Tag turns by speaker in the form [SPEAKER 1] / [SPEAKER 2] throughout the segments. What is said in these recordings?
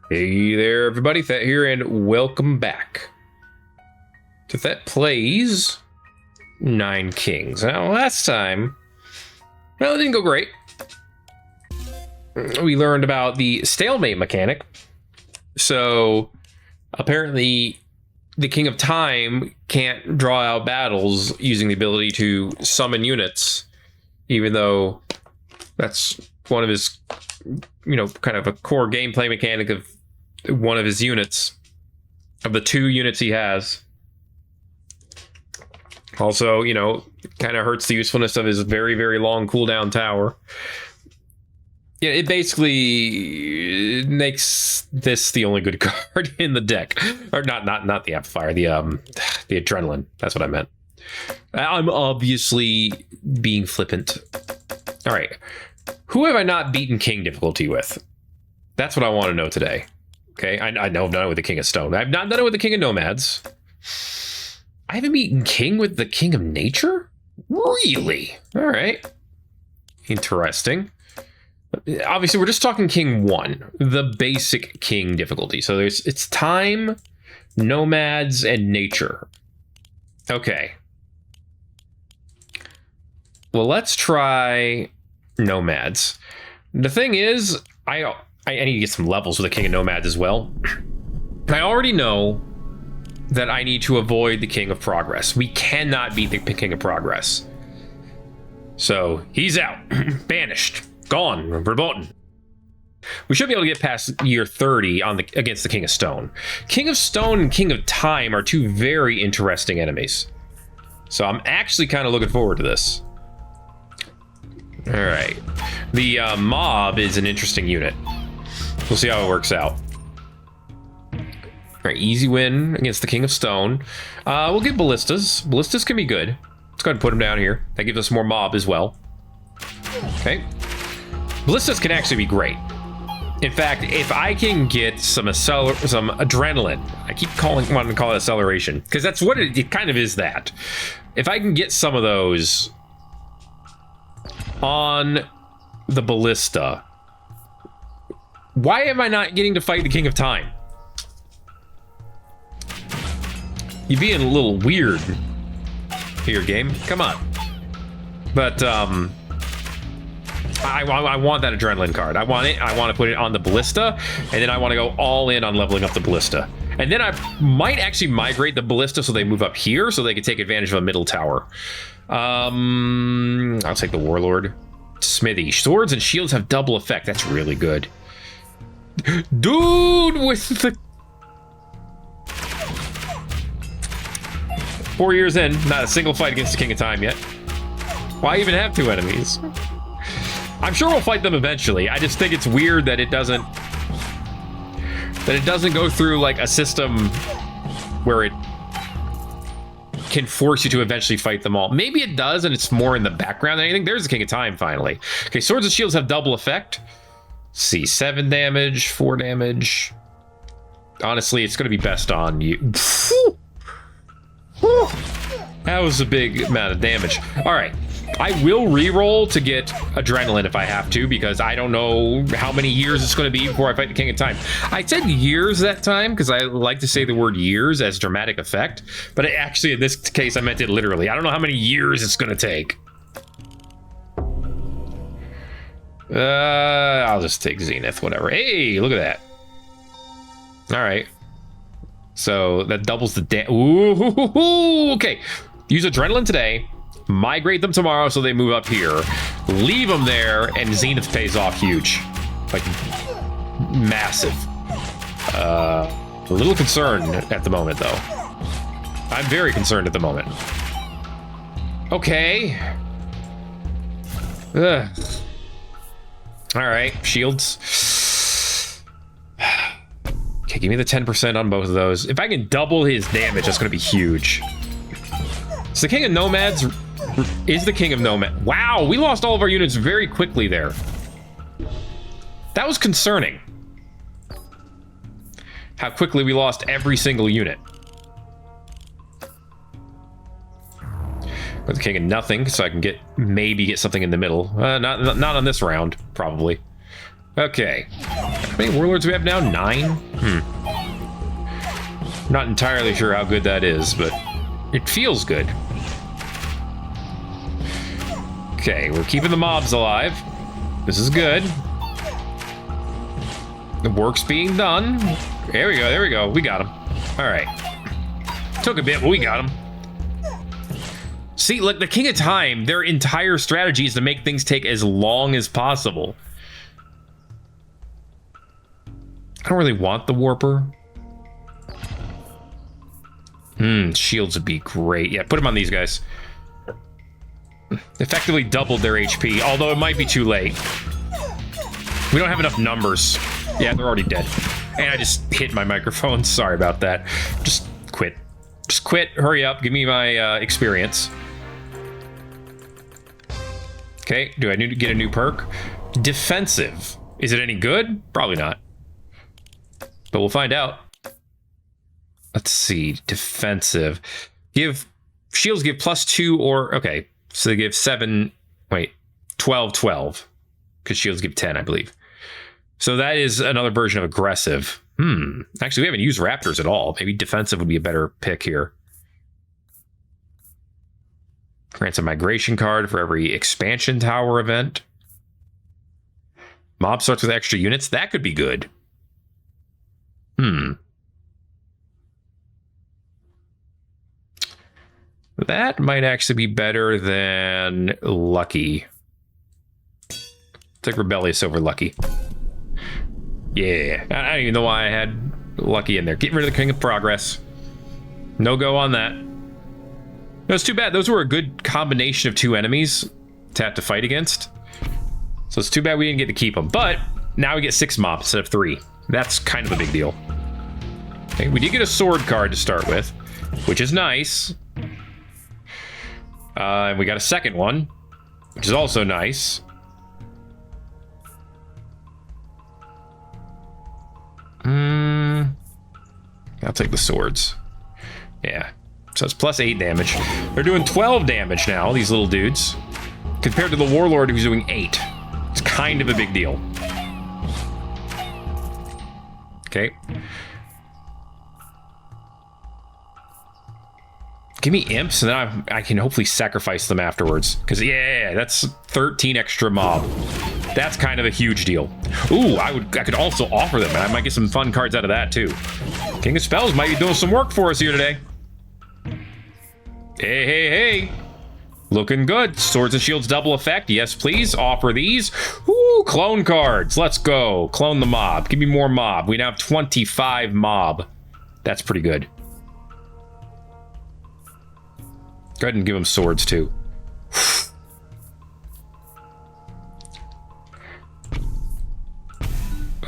[SPEAKER 1] Hey there, everybody. Thet here, and welcome back to Thet Plays 9 Kings. Now, last time, well, it didn't go great. We learned about the stalemate mechanic. So, apparently, the King of Time can't draw out battles using the ability to summon units, even though that's one of his, kind of a core gameplay mechanic of one of his units, of the 2 units he has. Also, kind of hurts the usefulness of his very, very long cooldown tower. Yeah, it basically makes this the only good card in the deck. Or not the amplifier, the adrenaline. That's what I meant. I'm obviously being flippant. All right. Who have I not beaten King difficulty with? That's what I want to know today. Okay, I know I've done it with the King of Stone. I've not done it with the King of Nomads. I haven't beaten King with the King of Nature? Really? All right. Interesting. Obviously, we're just talking King 1, the basic King difficulty. So it's time, Nomads, and Nature. Okay. Well, let's try Nomads. The thing is, I need to get some levels with the King of Nomads as well. I already know that I need to avoid the King of Progress. We cannot beat the King of Progress. So, he's out. Banished. Gone. Verboten. We should be able to get past year 30 against the King of Stone. King of Stone and King of Time are 2 very interesting enemies. So, I'm actually kind of looking forward to this. Alright. The mob is an interesting unit. We'll see how it works out. All right, easy win against the King of Stone. We'll get ballistas. Ballistas can be good. Let's go ahead and put them down here. That gives us more mob as well. Okay. Ballistas can actually be great. In fact, if I can get some adrenaline, I keep wanting to call it acceleration, because that's what it kind of is. That if I can get some of those on the ballista. Why am I not getting to fight the King of Time? You're being a little weird here, game. Come on. But, I want that adrenaline card. I want it. I want to put it on the ballista, and then I want to go all in on leveling up the ballista. And then I might actually migrate the ballista so they move up here so they can take advantage of a middle tower. I'll take the Warlord. Smithy. Swords and shields have double effect. That's really good. Dude with the 4 years in, not a single fight against the King of Time yet. Why even have 2 enemies? I'm sure we'll fight them eventually. I just think it's weird that it doesn't go through like a system where it can force you to eventually fight them all. Maybe it does, and it's more in the background than anything. There's the King of Time finally. Okay, swords and shields have double effect. See, 7 damage, 4 damage. Honestly, it's going to be best on you. That was a big amount of damage. All right. I will re-roll to get adrenaline if I have to, because I don't know how many years it's going to be before I fight the King of Time. I said years that time because I like to say the word years as dramatic effect, but actually in this case I meant it literally. I don't know how many years it's going to take. I'll just take Zenith, whatever. Hey, look at that. All right. So that doubles the Ooh, okay. Use adrenaline today. Migrate them tomorrow so they move up here. Leave them there, and Zenith pays off huge. Like, massive. A little concerned at the moment, though. I'm very concerned at the moment. Okay. Ugh. All right, shields. Okay, give me the 10% on both of those. If I can double his damage, that's going to be huge. So the King of Nomads is the King of Nomad. Wow, we lost all of our units very quickly there. That was concerning. How quickly we lost every single unit. With the King of Nothing, so I can maybe get something in the middle. Not on this round, probably. Okay. How many warlords do we have now? 9? Not entirely sure how good that is, but it feels good. Okay, we're keeping the mobs alive. This is good. The work's being done. There we go, there we go. We got him. All right. Took a bit, but we got him. See, like the King of Time, their entire strategy is to make things take as long as possible. I don't really want the Warper. Shields would be great. Yeah, put them on these guys. Effectively doubled their HP, although it might be too late. We don't have enough numbers. Yeah, they're already dead. And I just hit my microphone. Sorry about that. Just quit. Just quit. Hurry up. Give me my experience. Okay, do I need to get a new perk? Defensive. Is it any good? Probably not. But we'll find out. Let's see. Defensive. Shields give +2 or... Okay, so they give 7... Wait. 12. Because shields give 10, I believe. So that is another version of aggressive. Actually, we haven't used raptors at all. Maybe defensive would be a better pick here. Grants a migration card for every expansion tower event. Mob starts with extra units. That could be good. That might actually be better than Lucky. Take Rebellious over Lucky. Yeah, I don't even know why I had Lucky in there. Get rid of the King of Progress. No go on that. No, it's too bad. Those were a good combination of 2 enemies to have to fight against. So it's too bad we didn't get to keep them. But now we get 6 mobs instead of 3. That's kind of a big deal. Okay, we did get a sword card to start with, which is nice. And we got a second one, which is also nice. I'll take the swords. Yeah. So it's +8 damage. They're doing 12 damage now, these little dudes. Compared to the Warlord who's doing 8. It's kind of a big deal. Okay. Give me imps, and then I can hopefully sacrifice them afterwards. Because, yeah, that's 13 extra mob. That's kind of a huge deal. Ooh, I could also offer them, and I might get some fun cards out of that, too. King of Spells might be doing some work for us here today. Hey. Looking good. Swords and Shields double effect. Yes, please. Offer these. Ooh, clone cards. Let's go. Clone the mob. Give me more mob. We now have 25 mob. That's pretty good. Go ahead and give them swords, too.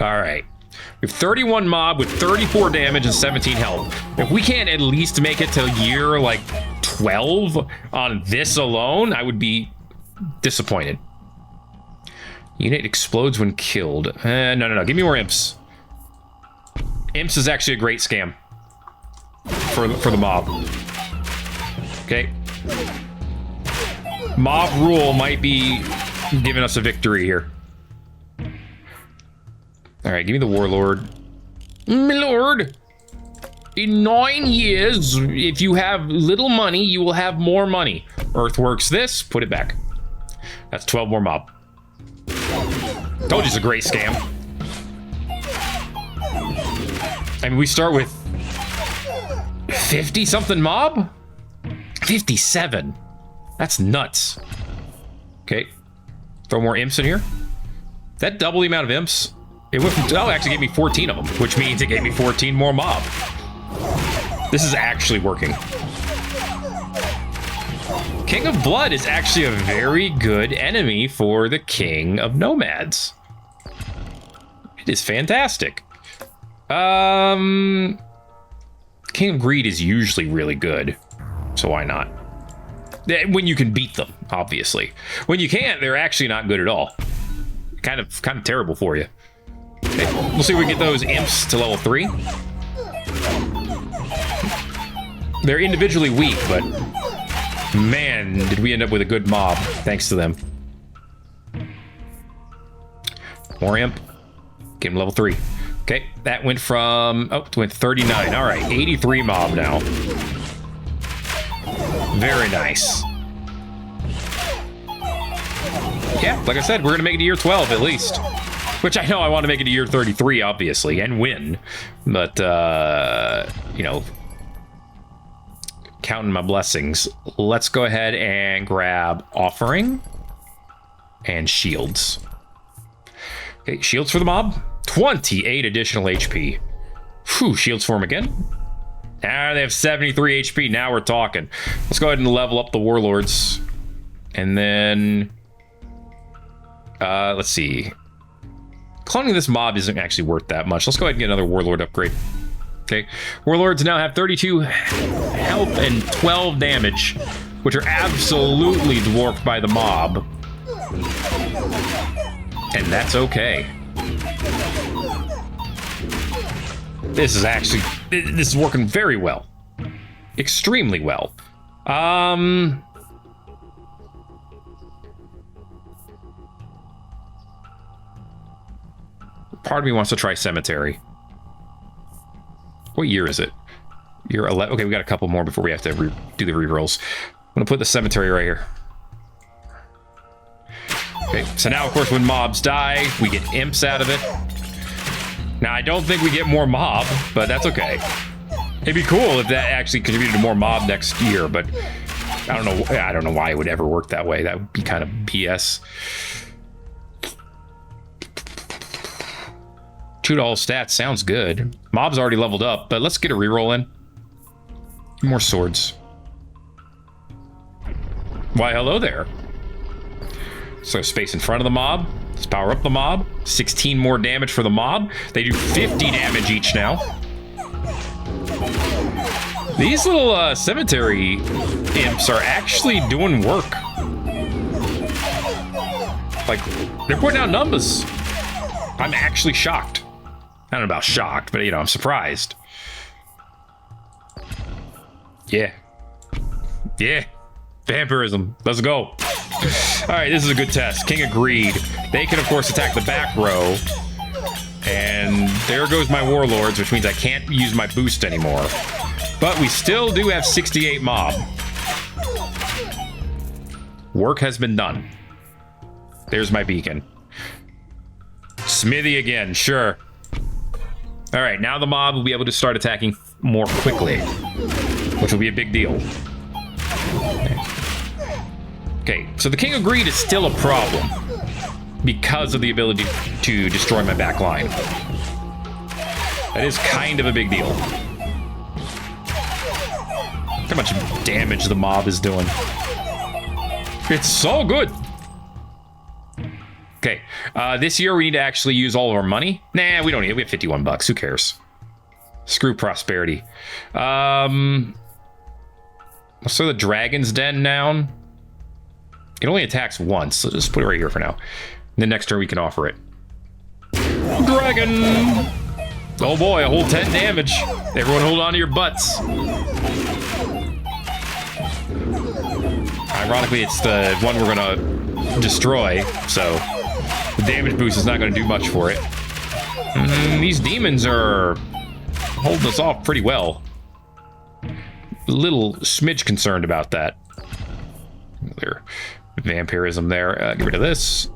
[SPEAKER 1] All right. We have 31 mob with 34 damage and 17 health. If we can't at least make it to year, like, 12 on this alone, I would be disappointed. Unit explodes when killed. No. Give me more imps. Imps is actually a great scam for the mob. Okay. Mob rule might be giving us a victory here. All right, give me the Warlord. My lord, in 9 years, if you have little money, you will have more money. Earthworks this, put it back. That's 12 more mob. Told you it's a great scam. I mean, we start with 50-something mob? 57. That's nuts. Okay. Throw more imps in here. That double the amount of imps. It went from, oh, actually gave me 14 of them, which means it gave me 14 more mob. This is actually working. King of Blood is actually a very good enemy for the King of Nomads. It is fantastic. King of Greed is usually really good, so why not? When you can beat them, obviously. When you can't, they're actually not good at all. Kind of terrible for you. Okay, we'll see if we can get those imps to level 3. They're individually weak, but man, did we end up with a good mob thanks to them. More imp. Get him level 3. Okay, that went from... Oh, it went 39. All right, 83 mob now. Very nice. Yeah, like I said, we're going to make it to year 12 at least. Which I know I want to make it to year 33, obviously, and win. But, you know, counting my blessings. Let's go ahead and grab offering and shields. Okay, shields for the mob. 28 additional HP. Whew, shields for him again. Now they have 73 HP. Now we're talking. Let's go ahead and level up the warlords. And then... let's see. Cloning this mob isn't actually worth that much. Let's go ahead and get another warlord upgrade. Okay. Warlords now have 32 health and 12 damage, which are absolutely dwarfed by the mob. And that's okay. This is working very well. Extremely well. Part of me wants to try cemetery. What year is it? Year 11. Okay, we got a couple more before we have to do the rerolls. I'm gonna put the cemetery right here. Okay, so now of course when mobs die, we get imps out of it. Now I don't think we get more mob, but that's okay. It'd be cool if that actually contributed to more mob next year, but I don't know why it would ever work that way. That would be kind of BS. $2 stats sounds good. Mob's already leveled up, but let's get a reroll in. More swords. Why, hello there. So space in front of the mob. Let's power up the mob. 16 more damage for the mob. They do 50 damage each now. These little cemetery imps are actually doing work. Like, they're putting out numbers. I'm actually shocked. I don't know about shocked, but, you know, I'm surprised. Yeah. Yeah. Vampirism. Let's go. All right, this is a good test. King agreed. They can, of course, attack the back row. And there goes my warlords, which means I can't use my boost anymore. But we still do have 68 mob. Work has been done. There's my beacon. Smithy again, sure. All right, now the mob will be able to start attacking more quickly, which will be a big deal. Okay, so the king agreed is still a problem because of the ability to destroy my back line. That is kind of a big deal. How much damage the mob is doing. It's so good. Okay, this year we need to actually use all of our money. Nah, we don't need it. We have 51 bucks. Who cares? Screw prosperity. Let's throw the dragon's den down. It only attacks once, so just put it right here for now. And then next turn we can offer it. Dragon! Oh boy, a whole 10 damage. Everyone hold on to your butts. Ironically, it's the one we're gonna destroy, so the damage boost is not gonna do much for it. These demons are holding us off pretty well. A little smidge concerned about that. Their vampirism there. Get rid of this.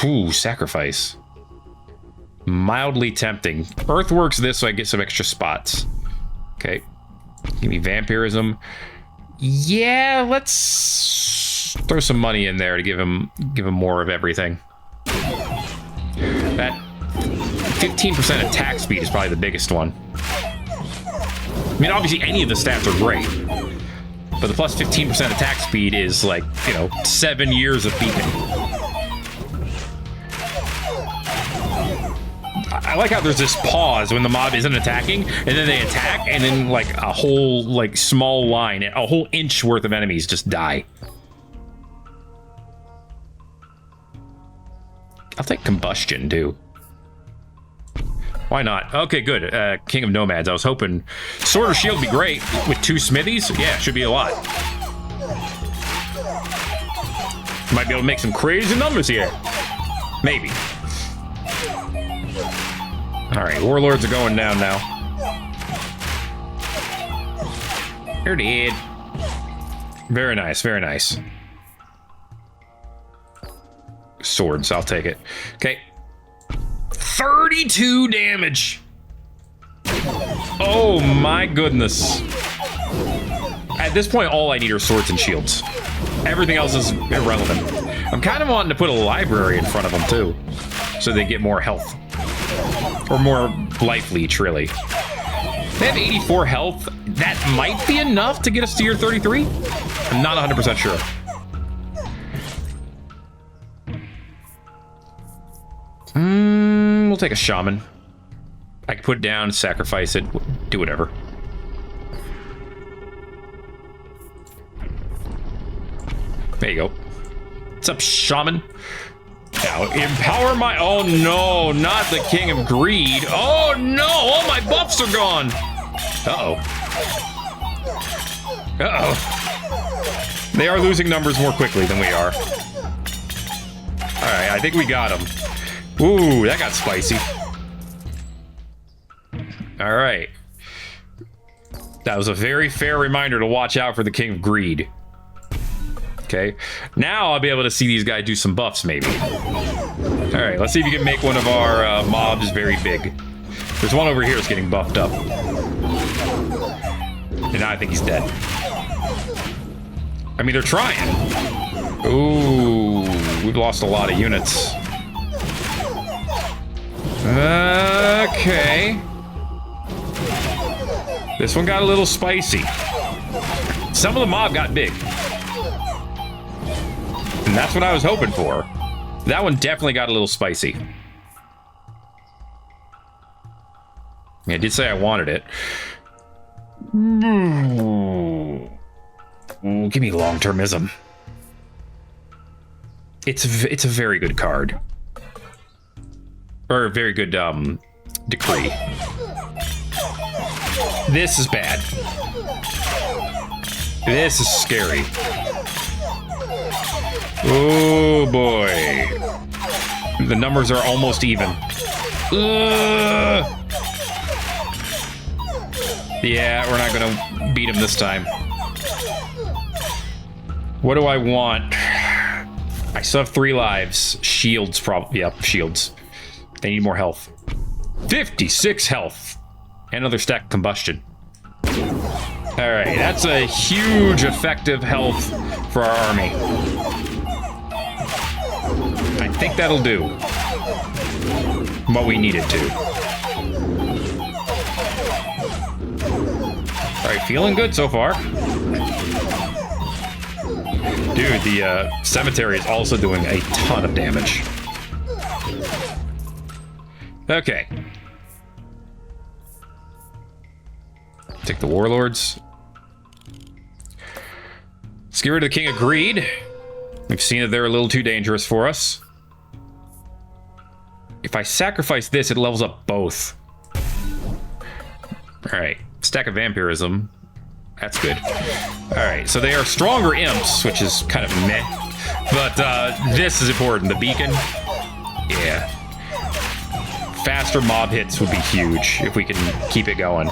[SPEAKER 1] Ooh, sacrifice. Mildly tempting. Earth works this so I get some extra spots. Okay. Give me vampirism. Yeah, let's throw some money in there to give him more of everything. That 15% attack speed is probably the biggest one. I mean, obviously any of the stats are great, but the plus 15% attack speed is like, you know, 7 years of beacon. I like how there's this pause when the mob isn't attacking, and then they attack, and then like a whole like small line, a whole inch worth of enemies just die. I'll take combustion too. Why not? Okay, good. King of Nomads. I was hoping Sword or Shield would be great with 2 smithies. Yeah, it should be a lot. Might be able to make some crazy numbers here. Maybe. Alright, warlords are going down now. You're dead. Very nice, very nice. Swords, I'll take it. Okay. 32 damage! Oh my goodness. At this point, all I need are swords and shields. Everything else is irrelevant. I'm kind of wanting to put a library in front of them, too. So they get more health. Or more life leech, really. They have 84 health. That might be enough to get us to year 33? I'm not 100% sure. We'll take a shaman. I can put it down, sacrifice it, do whatever. There you go. What's up, shaman? Now, empower my... Oh, no, not the King of Greed. Oh, no, all my buffs are gone. Uh-oh. Uh-oh. They are losing numbers more quickly than we are. All right, I think we got him. Ooh, that got spicy. All right. That was a very fair reminder to watch out for the King of Greed. Okay. Now I'll be able to see these guys do some buffs, maybe. All right, let's see if you can make one of our mobs very big. There's one over here that's getting buffed up. And now I think he's dead. I mean, they're trying. Ooh, we've lost a lot of units. Okay. This one got a little spicy. Some of the mob got big. And that's what I was hoping for. That one definitely got a little spicy. I did say I wanted it. Ooh, give me long-termism. It's a very good card. Or a very good decree. This is bad. This is scary. Oh boy. The numbers are almost even. Yeah, we're not gonna beat him this time. What do I want? I still have 3 lives. Shields, probably. Yep, shields. They need more health. 56 health. And another stack of combustion. Alright, that's a huge effective health for our army. I think that'll do what we needed to. Alright, feeling good so far. Dude, the cemetery is also doing a ton of damage. Okay. Take the warlords. Let's get rid of the King of Greed. We've seen that they're a little too dangerous for us. If I sacrifice this, it levels up both. Alright. Stack of vampirism. That's good. Alright, so they are stronger imps, which is kind of meh. But this is important. The beacon. Yeah. Faster mob hits would be huge if we can keep it going.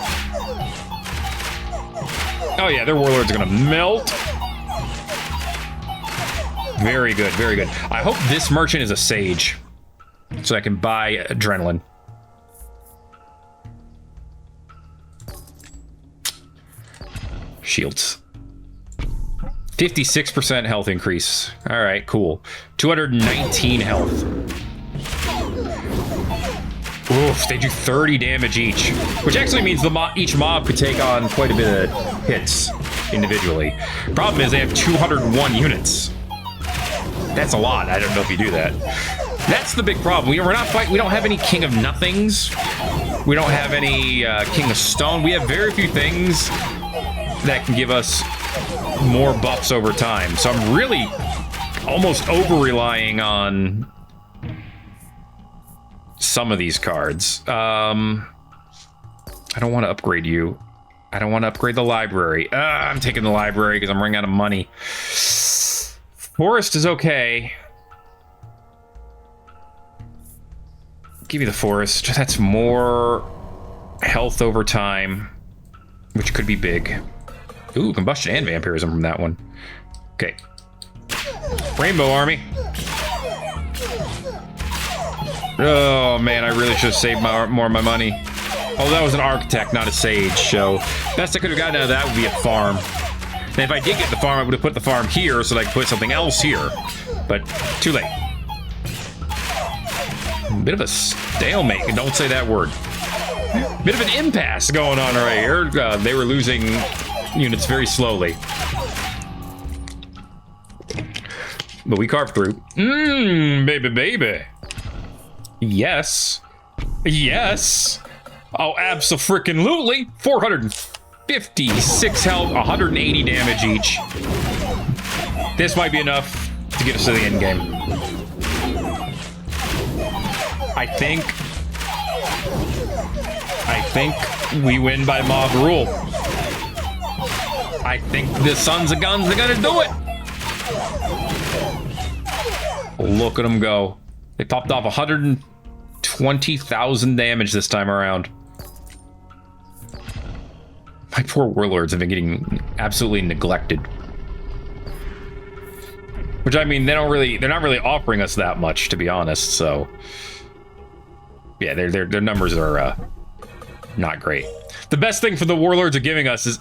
[SPEAKER 1] Oh yeah, their warlords are gonna melt. Very good, very good. I hope this merchant is a sage, so I can buy adrenaline. Shields. 56% health increase. All right, cool. 219 health. Oof, they do 30 damage each, which actually means each mob could take on quite a bit of hits individually. Problem is they have 201 units. That's a lot. I don't know if you do that. That's the big problem. We're not fighting. We don't have any King of Nothings. We don't have any King of Stone. We have very few things that can give us more buffs over time. So I'm really almost over-relying on some of these cards. I don't want to upgrade you. I don't want to upgrade the library. I'm taking the library because I'm running out of money. Forest is okay. Give me the forest. That's more health over time, which could be big. Ooh, combustion and vampirism from that one. Okay. Rainbow army. Oh man, I really should have saved more of my money. Oh, that was an architect, not a sage, so best I could have gotten out of that would be a farm. And if I did get the farm, I would have put the farm here so that I could put something else here. But too late. Bit of a stalemate, don't say that word. Bit of an impasse going on right here. They were losing units very slowly. But we carved through. Baby, baby. Yes. Yes. Oh, abso-freaking-lutely. 456 health, 180 damage each. This might be enough to get us to the end game. I think we win by mob rule. I think the Sons of Guns are gonna do it. Look at them go. They popped off 120,000 damage this time around. My poor warlords have been getting absolutely neglected. Which, I mean, they're not really offering us that much, to be honest, so yeah, their numbers are not great. The best thing for the warlords are giving us is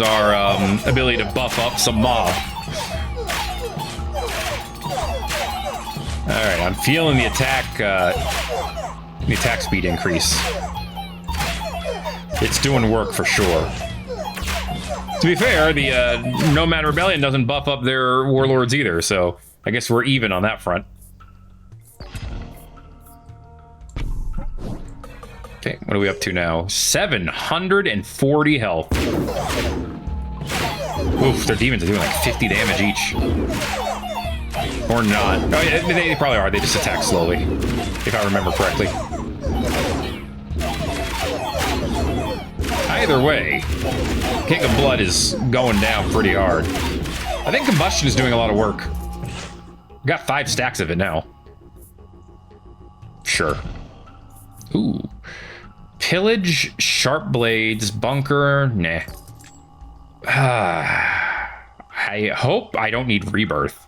[SPEAKER 1] our ability to buff up some mob. All right, I'm feeling the attack speed increase. It's doing work for sure. To be fair, the Nomad Rebellion doesn't buff up their warlords either, so I guess we're even on that front. Okay, what are we up to now? 740 health. Oof, their demons are doing like 50 damage each. Or not. Oh yeah, they probably are. They just attack slowly, if I remember correctly. Either way, King of Blood is going down pretty hard. I think Combustion is doing a lot of work. Got 5 stacks of it now. Sure. Ooh. Pillage, Sharp Blades, Bunker, nah. I hope I don't need Rebirth.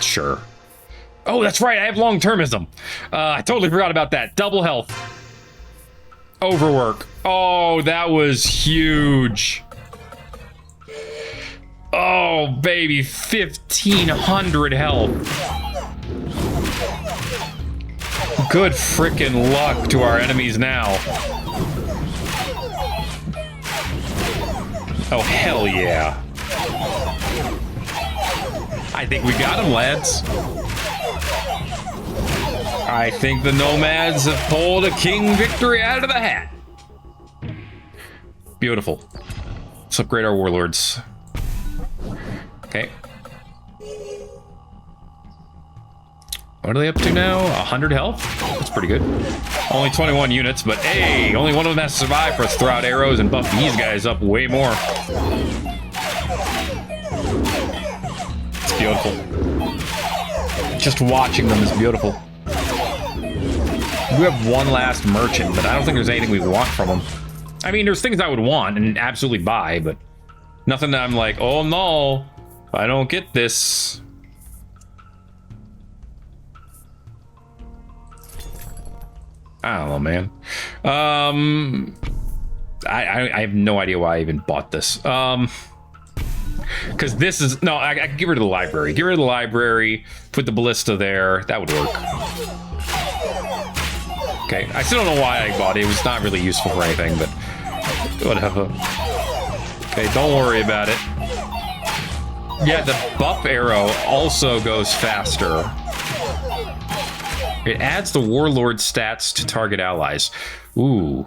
[SPEAKER 1] Sure. Oh, that's right, I have long-termism. I totally forgot about that. Double health. Overwork. Oh, that was huge. Oh, baby, 1,500 health. Good frickin' luck to our enemies now. Oh, hell yeah. I think we got him, lads. I think the Nomads have pulled a king victory out of the hat. Beautiful. Let's upgrade our warlords. Okay. What are they up to now? 100 health? That's pretty good. Only 21 units, but hey, only one of them has to survive for us to throw out arrows and buff these guys up way more. It's beautiful. Just watching them is beautiful. We have one last merchant, but I don't think there's anything we want from him. I mean, there's things I would want and absolutely buy, but nothing that I'm like, oh no, I don't get this. I don't know, man. I have no idea why I even bought this. Because this is... No, I can get rid of the library. Get rid of the library, put the ballista there. That would work. Okay, I still don't know why I bought it. It was not really useful for anything, but whatever. Okay, don't worry about it. Yeah, the buff arrow also goes faster. It adds the warlord stats to target allies. Ooh.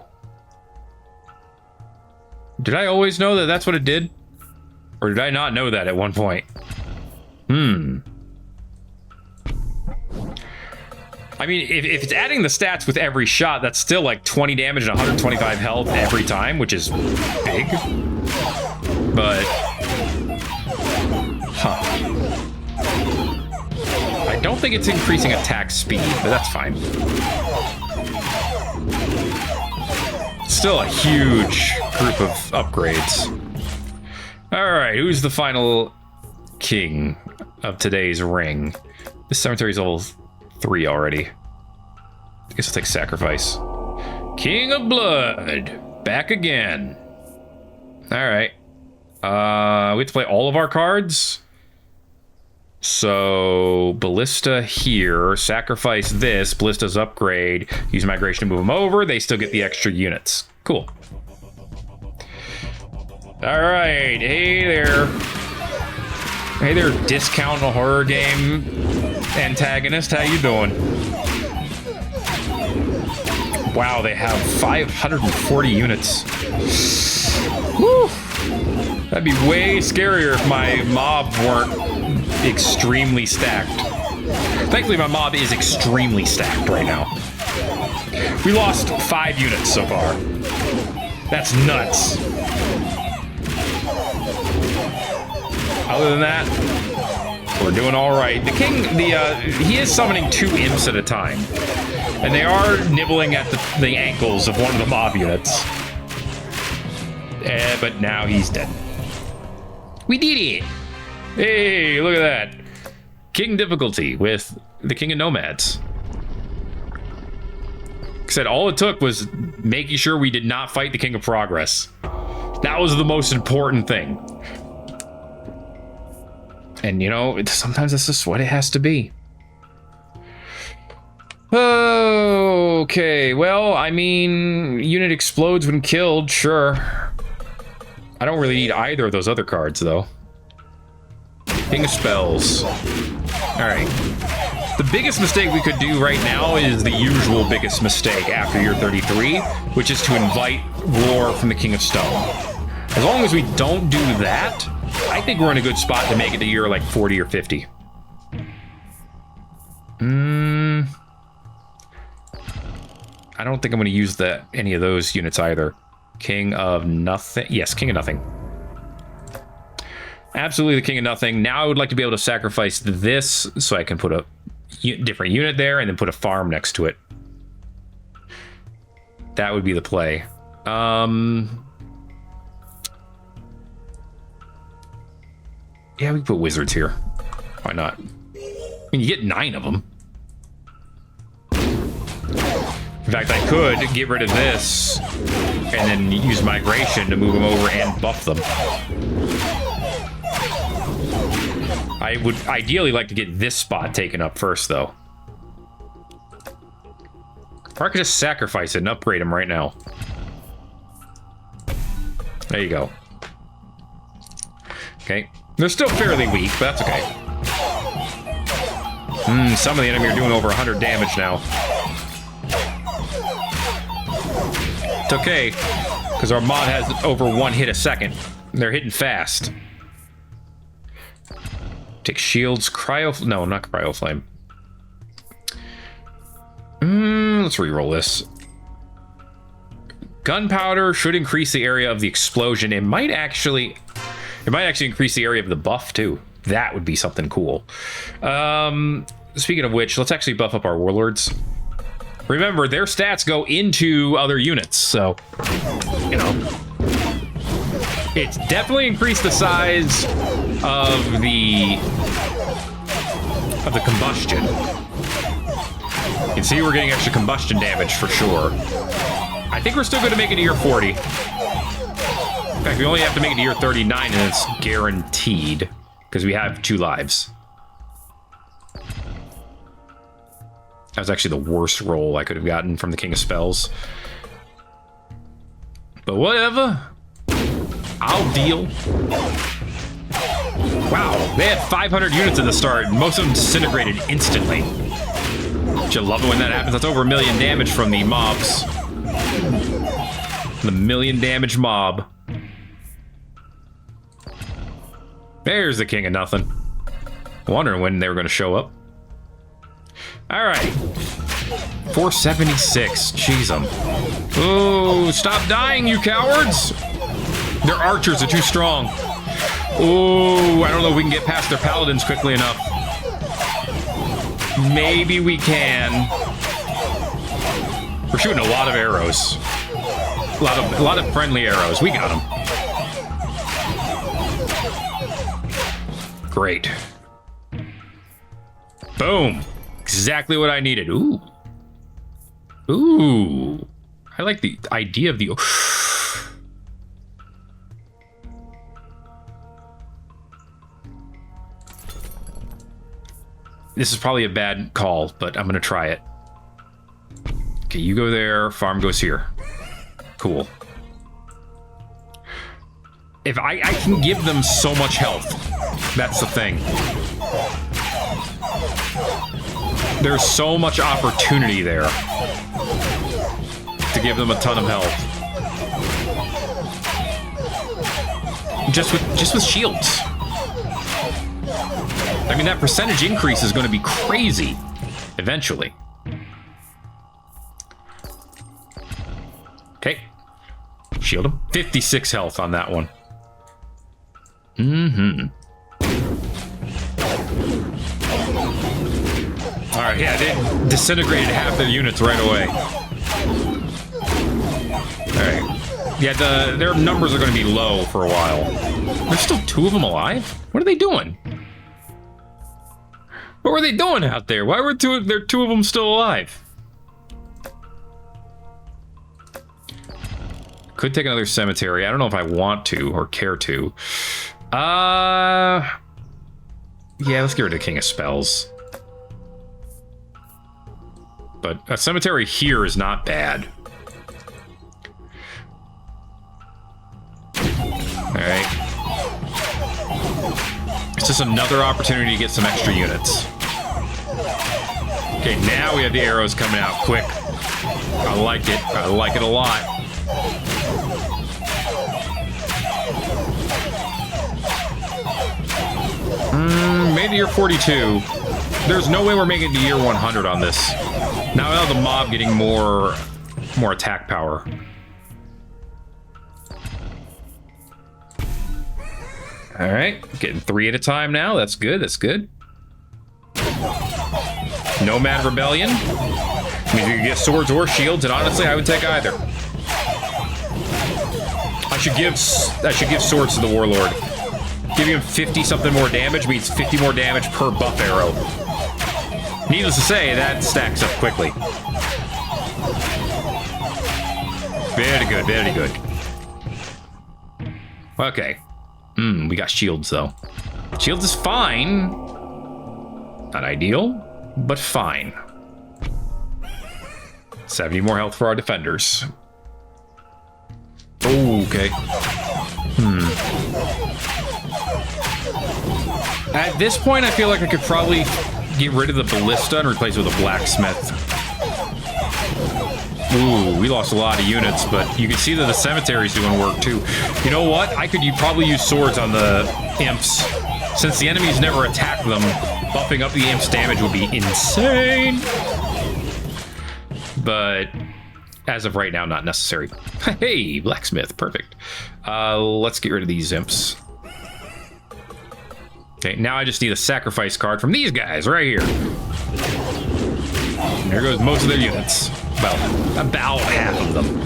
[SPEAKER 1] Did I always know that that's what it did? Or did I not know that at one point? I mean, if it's adding the stats with every shot, that's still like 20 damage and 125 health every time, which is big. But... Huh. don't think it's increasing attack speed, but that's fine. Still a huge group of upgrades. Alright, who's the final king of today's ring? This cemetery's level 3 already. I guess I'll take sacrifice. King of Blood! Back again. Alright. We have to play all of our cards. So, Ballista here, sacrifice this, Ballista's upgrade, use migration to move them over, they still get the extra units. Cool. Alright, hey there. Hey there, discount a horror game antagonist, how you doing? Wow, they have 540 units. Woo! That'd be way scarier if my mob weren't extremely stacked. Thankfully, my mob is extremely stacked right now. We lost 5 units so far. That's nuts. Other than that, we're doing all right. The king, he is summoning 2 imps at a time, and they are nibbling at the ankles of one of the mob units. But now he's dead. We did it! Hey, look at that. King difficulty with the king of nomads. Like I said, all it took was making sure we did not fight the king of progress. That was the most important thing. And you know, sometimes that's just what it has to be. Okay, well, I mean, unit explodes when killed, sure. I don't really need either of those other cards, though. King of Spells. Alright. The biggest mistake we could do right now is the usual biggest mistake after year 33, which is to invite war from the King of Stone. As long as we don't do that, I think we're in a good spot to make it to year like 40 or 50. I don't think I'm going to use any of those units either. King of Nothing. Yes, King of Nothing. Absolutely the King of Nothing. Now I would like to be able to sacrifice this so I can put a different unit there and then put a farm next to it. That would be the play. Yeah, we can put wizards here. Why not? I mean, you get 9 of them. In fact, I could get rid of this and then use migration to move them over and buff them. I would ideally like to get this spot taken up first, though. Or I could just sacrifice it and upgrade them right now. There you go. Okay. They're still fairly weak, but that's okay. Some of the enemy are doing over 100 damage now. It's okay, because our mod has over 1 hit a second. They're hitting fast. Take shields, no, not cryo flame. Let's reroll this. Gunpowder should increase the area of the explosion. It might actually increase the area of the buff too. That would be something cool. Speaking of which, let's actually buff up our warlords. Remember, their stats go into other units, so, you know. It's definitely increased the size of the combustion. You can see we're getting extra combustion damage for sure. I think we're still going to make it to year 40. In fact, we only have to make it to year 39 and it's guaranteed, because we have 2 lives. That was actually the worst roll I could have gotten from the King of Spells. But whatever. I'll deal. Wow, they had 500 units at the start, and most of them disintegrated instantly. Don't you love it when that happens? That's over 1 million damage from the mobs. The 1 million damage mob. There's the King of Nothing. Wondering when they were going to show up. Alright. 476. Jeez, oh, stop dying, you cowards! Their archers are too strong. Oh, I don't know if we can get past their paladins quickly enough. Maybe we can. We're shooting a lot of arrows. A lot of friendly arrows. We got them. Great. Boom. Exactly what I needed. Ooh. Ooh. I like the idea of the... This is probably a bad call, but I'm going to try it. Okay, you go there. Farm goes here. Cool. If I can give them so much health. That's the thing. There's so much opportunity there to give them a ton of health. Just with shields. I mean, that percentage increase is going to be crazy eventually. Okay. Shield him. 56 health on that one. Mm-hmm. Alright, yeah, they disintegrated half their units right away. Alright. Yeah, their numbers are going to be low for a while. There's still 2 of them alive? What are they doing? What were they doing out there? Why were two of them still alive? Could take another cemetery. I don't know if I want to or care to. Yeah, let's get rid of King of Spells. But a cemetery here is not bad. Alright. It's just another opportunity to get some extra units. Okay, now we have the arrows coming out quick. I like it. I like it a lot. Made to year 42. There's no way we're making it to year 100 on this. Now I have the mob getting more attack power. All right, getting 3 at a time now. That's good. That's good. Nomad Rebellion. I mean, you can get swords or shields, and honestly, I would take either. I should give swords to the warlord. Giving him 50 something more damage means 50 more damage per buff arrow. Needless to say, that stacks up quickly. Very good, very good. Okay. We got shields, though. Shields is fine. Not ideal, but fine. 70 more health for our defenders. Okay. At this point, I feel like I could probably get rid of the ballista and replace it with a blacksmith. Ooh, we lost a lot of units, but you can see that the cemetery's doing work too. You know what? You probably use swords on the imps. Since the enemies never attack them, buffing up the imps' damage would be insane. But as of right now, not necessary. Hey, blacksmith, perfect. Let's get rid of these imps. Okay, now I just need a sacrifice card from these guys right here. And there goes most of their units. About half of them.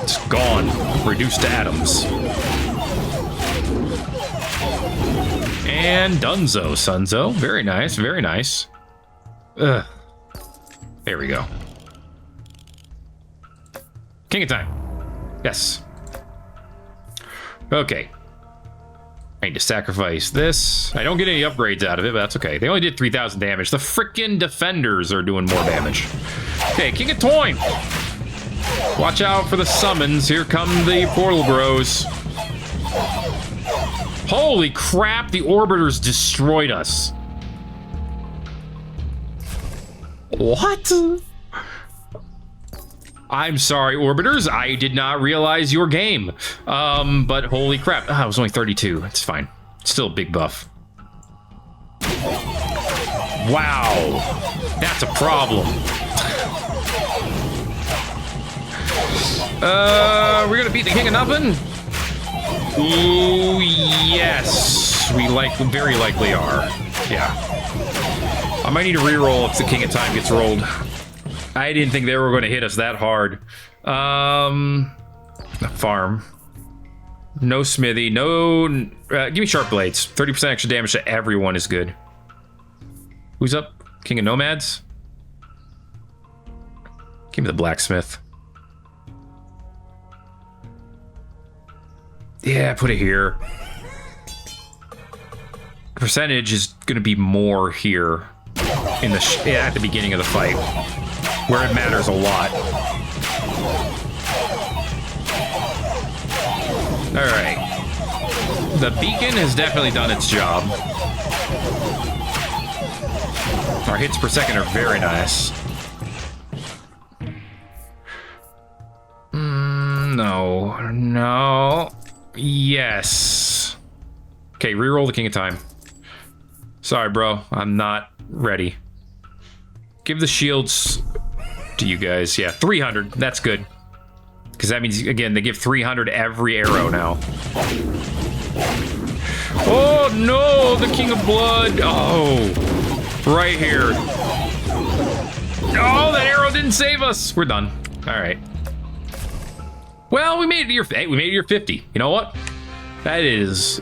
[SPEAKER 1] It's gone. Reduced to atoms. And Dunzo, Sunzo. Very nice, very nice. Ugh. There we go. King of Time. Yes. Okay. I need to sacrifice this. I don't get any upgrades out of it, but that's okay. They only did 3,000 damage. The frickin' defenders are doing more damage. Okay, King of Toym. Watch out for the summons. Here come the portal bros. Holy crap, the orbiters destroyed us. What? I'm sorry, orbiters. I did not realize your game. But holy crap. Ah, it was only 32. It's fine. Still a big buff. Wow. That's a problem. We're gonna beat the King of Nothing? Ooh, yes. We very likely are. Yeah. I might need a reroll if the King of Time gets rolled. I didn't think they were going to hit us that hard. Farm. No smithy. No... give me sharp blades. 30% extra damage to everyone is good. Who's up? King of Nomads? Give me the blacksmith. Yeah, put it here. The percentage is going to be more here in the at the beginning of the fight, where it matters a lot. All right. The beacon has definitely done its job. Our hits per second are very nice. No. Yes. Okay, reroll the King of Time. Sorry, bro. I'm not ready. Give the shields to you guys. Yeah, 300. That's good. Because that means, again, they give 300 every arrow now. Oh, no! The King of Blood! Oh! Right here. Oh, that arrow didn't save us! We're done. Alright. Well, we made it to year 50. You know what? That is...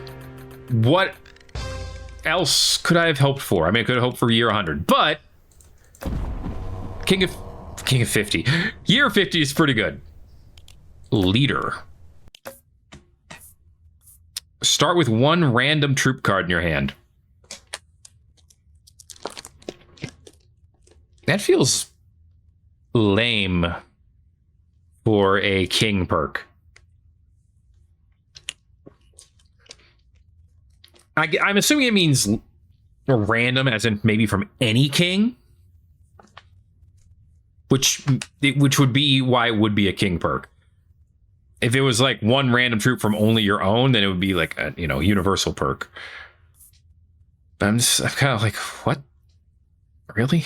[SPEAKER 1] What else could I have hoped for? I mean, I could have hoped for year 100, but... King of 50. Year 50 is pretty good. Leader. Start with one random troop card in your hand. That feels lame for a king perk. I'm assuming it means random, as in maybe from any king, which would be why it would be a king perk. If it was like one random troop from only your own, then it would be like a, you know, universal perk. But I'm kind of like, what? Really?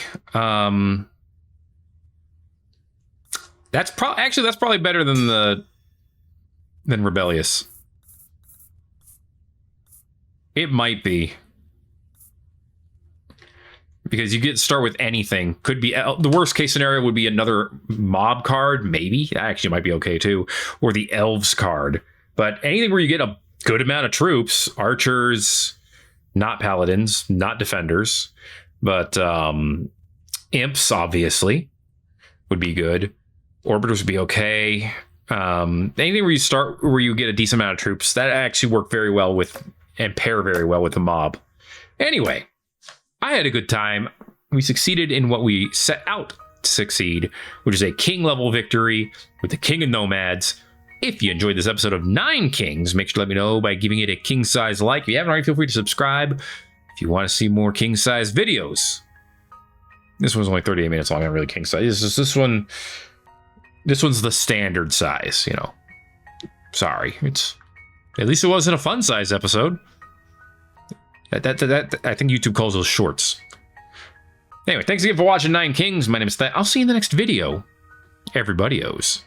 [SPEAKER 1] That's probably better than Rebellious. It might be. Because you get to start with anything. Could be the worst case scenario would be another mob card, maybe. That actually might be okay too. Or the elves card. But anything where you get a good amount of troops, archers, not paladins, not defenders, but imps obviously would be good. Orbiters would be okay. Anything where you get a decent amount of troops, that actually work very well with and pair very well with the mob. Anyway, I had a good time. We succeeded in what we set out to succeed, which is a king level victory with the King of Nomads. If you enjoyed this episode of 9 Kings, make sure to let me know by giving it a king size like. If you haven't already, feel free to subscribe if you want to see more king size videos. This one's only 38 minutes long, not really king size. This one's the standard size, you know. Sorry, at least it wasn't a fun size episode. That I think YouTube calls those shorts. Anyway, thanks again for watching 9 Kings. My name is Thet. I'll see you in the next video. Everybody-os.